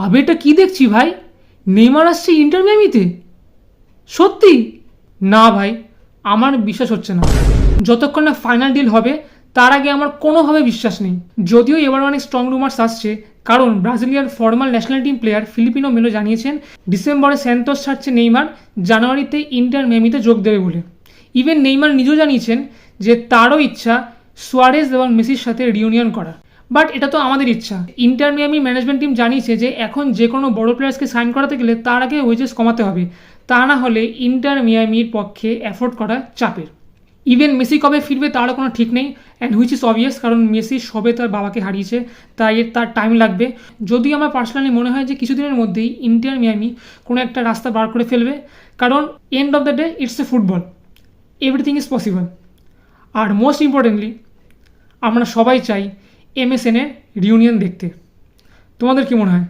আমি এটা কি দেখছি ভাই, নেইমার আসছে ইন্টার মিয়ামিতে? সত্যি? না ভাই, আমার বিশ্বাস হচ্ছে না। যতক্ষণ না ফাইনাল ডিল হবে তার আগে আমার কোনোভাবে বিশ্বাস নেই। যদিও এবার অনেক স্ট্রং রুমার্স আসছে, কারণ ব্রাজিলিয়ার former national team player Felipe Melo জানিয়েছেন ডিসেম্বরে স্যান্টোস ছাড়ছে নেইমার, জানুয়ারিতে ইন্টার মিয়ামিতে যোগ দেবে বলে। ইভেন নেইমার নিজেও জানিয়েছেন যে তারও ইচ্ছা সুয়ারেজ এবং মেসির সাথে রিউনিয়ন করা। বাট এটা তো আমাদের ইচ্ছা। ইন্টার মিয়ামি ম্যানেজমেন্ট টিম জানিয়েছে যে এখন যে কোনো বড় প্লেয়ার্সকে সাইন করাতে গেলে তার আগে ওয়েজেস কমাতে হবে, তা না হলে ইন্টার মিয়ামির পক্ষে অ্যাফোর্ড করা চাপের। ইভেন মেসি কবে ফিরবে তারও কোনো ঠিক নেই, অ্যান্ড হুইচ ইজ অবভিয়াস, কারণ মেসি সবে তার বাবাকে হারিয়েছে, তাই তার টাইম লাগবে। যদি আমার পার্সোনালি মনে হয় যে কিছুদিনের মধ্যেই ইন্টার মিয়ামি কোনো একটা রাস্তা বার করে ফেলবে, কারণ end of the day it's a football, everything is possible. আর মোস্ট ইম্পর্টেন্টলি আমরা সবাই চাই এমএসএনের রিউনিয়ন দেখতে। তোমাদের কি মনে হয়?